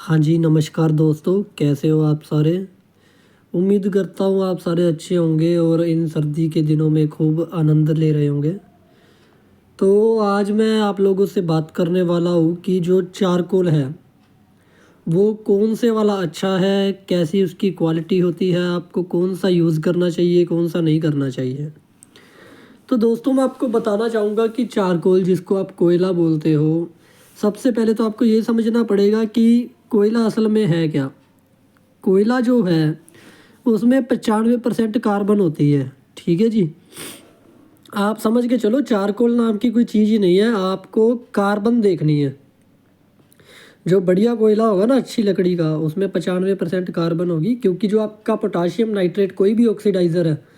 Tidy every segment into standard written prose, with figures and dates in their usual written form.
हाँ जी, नमस्कार दोस्तों, कैसे हो आप सारे? उम्मीद करता हूँ आप सारे अच्छे होंगे और इन सर्दी के दिनों में खूब आनंद ले रहे होंगे। तो आज मैं आप लोगों से बात करने वाला हूँ कि जो चारकोल है, वो कौन से वाला अच्छा है, कैसी उसकी क्वालिटी होती है, आपको कौन सा यूज़ करना चाहिए, कौन सा नहीं करना चाहिए। तो दोस्तों मैं आपको बताना चाहूँगा कि चारकोल जिसको आप कोयला बोलते हो, सबसे पहले तो आपको ये समझना पड़ेगा कि कोयला असल में है क्या? कोयला जो है उसमें 95% कार्बन होती है। ठीक है जी। आप समझ के चलो चारकोल नाम की कोई चीज़ ही नहीं है, आपको कार्बन देखनी है। जो बढ़िया कोयला होगा ना अच्छी लकड़ी का, उसमें 95% कार्बन होगी, क्योंकि जो आपका पोटाशियम नाइट्रेट कोई भी ऑक्सीडाइज़र है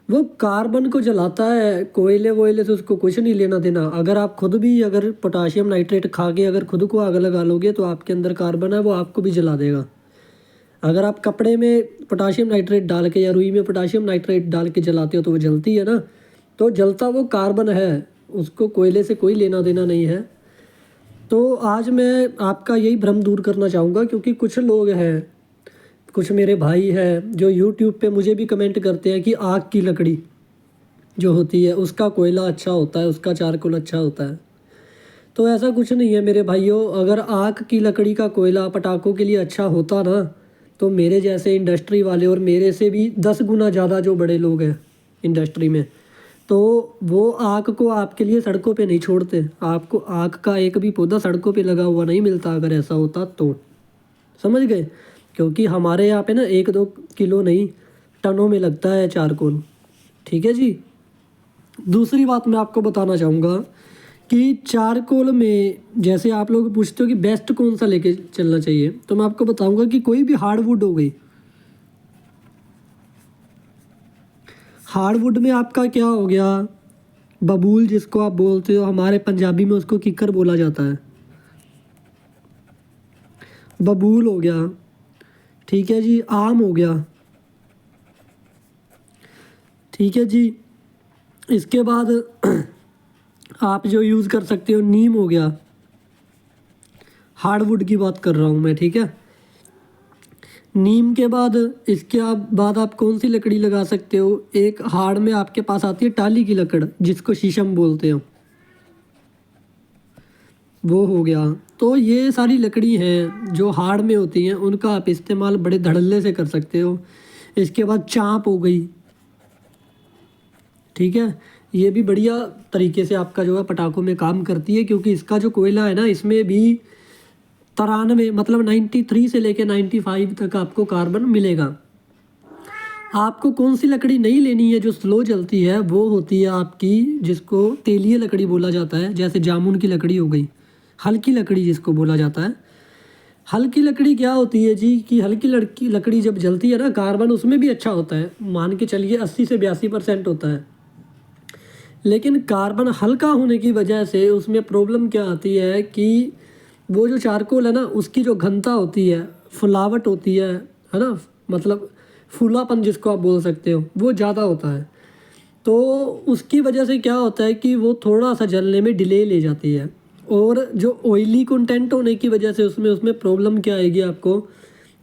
वो कार्बन को जलाता है। कोयले वोयले से उसको कुछ नहीं लेना देना। अगर आप खुद भी अगर पोटाशियम नाइट्रेट खा के अगर खुद को आग लगा लोगे तो आपके अंदर कार्बन है वो आपको भी जला देगा। अगर आप कपड़े में पोटाशियम नाइट्रेट डाल के या रुई में पोटाशियम नाइट्रेट डाल के जलाते हो तो वो जलती है ना, तो जलता वो कार्बन है, उसको कोयले से कोई लेना देना नहीं है। तो आज मैं आपका यही भ्रम दूर करना चाहूँगा, क्योंकि कुछ लोग हैं, कुछ मेरे भाई हैं जो यूट्यूब पे मुझे भी कमेंट करते हैं कि आग की लकड़ी जो होती है उसका कोयला अच्छा होता है, उसका चारकोल अच्छा होता है। तो ऐसा कुछ नहीं है मेरे भाइयों। अगर आग की लकड़ी का कोयला पटाखों के लिए अच्छा होता ना, तो मेरे जैसे इंडस्ट्री वाले और मेरे से भी 10 गुना ज़्यादा जो बड़े लोग हैं इंडस्ट्री में, तो वो आग को आपके लिए सड़कों पे नहीं छोड़ते। आपको आग का एक भी पौधा सड़कों पे लगा हुआ नहीं मिलता अगर ऐसा होता तो। समझ गए? क्योंकि हमारे यहाँ पे ना 1-2 किलो नहीं, टनों में लगता है चारकोल। ठीक है जी। दूसरी बात मैं आपको बताना चाहूँगा कि चारकोल में जैसे आप लोग पूछते हो कि बेस्ट कौन सा लेके चलना चाहिए, तो मैं आपको बताऊंगा कि कोई भी हार्डवुड हो गई। हार्डवुड में आपका क्या हो गया, बबूल जिसको आप बोलते हो, हमारे पंजाबी में उसको किक्कर बोला जाता है, बबूल हो गया। ठीक है जी। आम हो गया। ठीक है जी। इसके बाद आप जो यूज़ कर सकते हो, नीम हो गया। हार्डवुड की बात कर रहा हूँ मैं, ठीक है। नीम के बाद इसके बाद आप कौन सी लकड़ी लगा सकते हो, एक हार्ड में आपके पास आती है टाली की लकड़ जिसको शीशम बोलते हो, वो हो गया। तो ये सारी लकड़ी हैं जो हार्ड में होती हैं, उनका आप इस्तेमाल बड़े धड़ल्ले से कर सकते हो। इसके बाद चाँप हो गई। ठीक है। ये भी बढ़िया तरीके से आपका जो है पटाखों में काम करती है, क्योंकि इसका जो कोयला है ना, इसमें भी 93 मतलब 93 से लेके 95 तक आपको कार्बन मिलेगा। आपको कौन सी लकड़ी नहीं लेनी है जो स्लो जलती है, वो होती है आपकी जिसको तेलीय लकड़ी बोला जाता है, जैसे जामुन की लकड़ी हो गई, हल्की लकड़ी जिसको बोला जाता है। हल्की लकड़ी क्या होती है जी, कि हल्की लड़की लकड़ी जब जलती है ना, कार्बन उसमें भी अच्छा होता है, मान के चलिए 80 से 82% होता है। लेकिन कार्बन हल्का होने की वजह से उसमें प्रॉब्लम क्या आती है कि वो जो चारकोल है ना, उसकी जो घनता होती है, फुलावट होती है ना, मतलब फूलापन जिसको आप बोल सकते हो, वो ज़्यादा होता है। तो उसकी वजह से क्या होता है कि वो थोड़ा सा जलने में डिले ले जाती है। और जो ऑयली कंटेंट होने की वजह से उसमें उसमें प्रॉब्लम क्या आएगी आपको,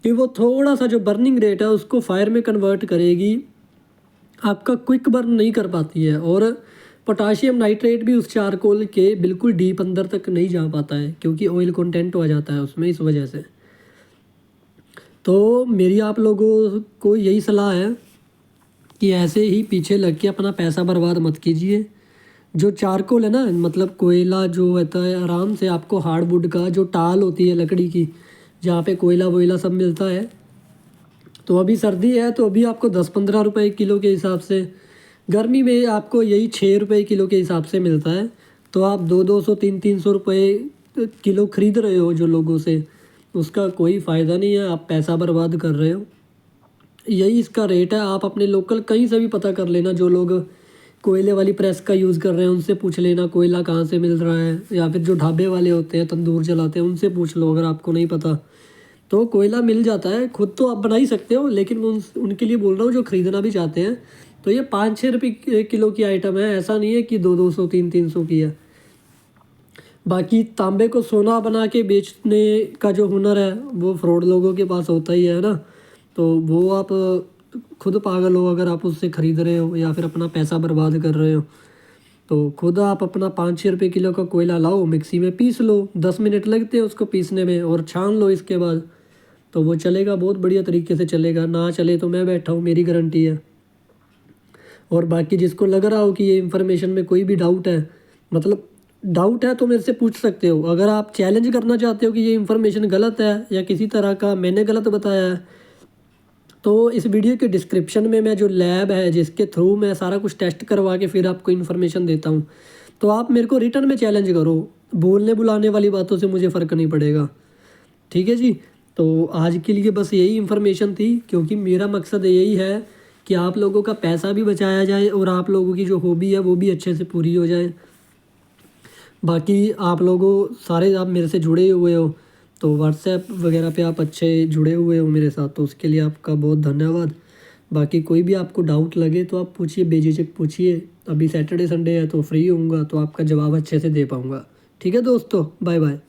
कि वो थोड़ा सा जो बर्निंग रेट है उसको फायर में कन्वर्ट करेगी, आपका क्विक बर्न नहीं कर पाती है। और पोटाशियम नाइट्रेट भी उस चारकोल के बिल्कुल डीप अंदर तक नहीं जा पाता है, क्योंकि ऑयल कंटेंट हो जाता है उसमें, इस वजह से। तो मेरी आप लोगों को यही सलाह है कि ऐसे ही पीछे लग के अपना पैसा बर्बाद मत कीजिए। जो चारकोल है ना, मतलब कोयला जो होता है, आराम से आपको हार्डवुड का जो टाल होती है लकड़ी की, जहाँ पे कोयला वोयला सब मिलता है, तो अभी सर्दी है तो अभी आपको 10-15 रुपये किलो के हिसाब से, गर्मी में आपको यही 6 रुपये किलो के हिसाब से मिलता है। तो आप 200-200 300-300 रुपये किलो खरीद रहे हो जो लोगों से, उसका कोई फ़ायदा नहीं है, आप पैसा बर्बाद कर रहे हो। यही इसका रेट है। आप अपने लोकल कहीं से भी पता कर लेना, जो लोग कोयले वाली प्रेस का यूज़ कर रहे हैं उनसे पूछ लेना कोयला कहाँ से मिल रहा है, या फिर जो ढाबे वाले होते हैं तंदूर जलाते हैं उनसे पूछ लो, अगर आपको नहीं पता तो कोयला मिल जाता है। खुद तो आप बना ही सकते हो, लेकिन उनके लिए बोल रहा हूँ जो ख़रीदना भी चाहते हैं। तो ये 5-6 रुपये किलो की आइटम है, ऐसा नहीं है कि 200-200 300-300 की है। बाकी तांबे को सोना बना के बेचने का जो हुनर है वो फ्रॉड लोगों के पास होता ही है ना। तो वो आप खुद पागल हो अगर आप उससे ख़रीद रहे हो या फिर अपना पैसा बर्बाद कर रहे हो। तो खुद आप अपना 5-6 रुपये किलो का कोयला लाओ, मिक्सी में पीस लो, 10 मिनट लगते हैं उसको पीसने में, और छान लो इसके बाद, तो वो चलेगा, बहुत बढ़िया तरीके से चलेगा। ना चले तो मैं बैठा हूँ, मेरी गारंटी है। और बाकी जिसको लग रहा हो कि ये इन्फॉर्मेशन में कोई भी डाउट है, मतलब डाउट है, तो मेरे से पूछ सकते हो। अगर आप चैलेंज करना चाहते हो कि ये इन्फॉर्मेशन गलत है या किसी तरह का मैंने गलत बताया है, तो इस वीडियो के डिस्क्रिप्शन में मैं जो लैब है जिसके थ्रू मैं सारा कुछ टेस्ट करवा के फिर आपको इन्फॉर्मेशन देता हूँ, तो आप मेरे को रिटर्न में चैलेंज करो। बोलने बुलाने वाली बातों से मुझे फ़र्क नहीं पड़ेगा, ठीक है जी। तो आज के लिए बस यही इन्फॉर्मेशन थी, क्योंकि मेरा मकसद यही है कि आप लोगों का पैसा भी बचाया जाए और आप लोगों की जो हॉबी है वो भी अच्छे से पूरी हो जाए। बाकी आप लोगों सारे आप मेरे से जुड़े हुए हो, तो व्हाट्सएप वगैरह पे आप अच्छे जुड़े हुए हो मेरे साथ, तो उसके लिए आपका बहुत धन्यवाद। बाकी कोई भी आपको डाउट लगे तो आप पूछिए, बेझिझक पूछिए। अभी सैटरडे संडे है तो फ्री होऊंगा, तो आपका जवाब अच्छे से दे पाऊँगा। ठीक है दोस्तों, बाय बाय।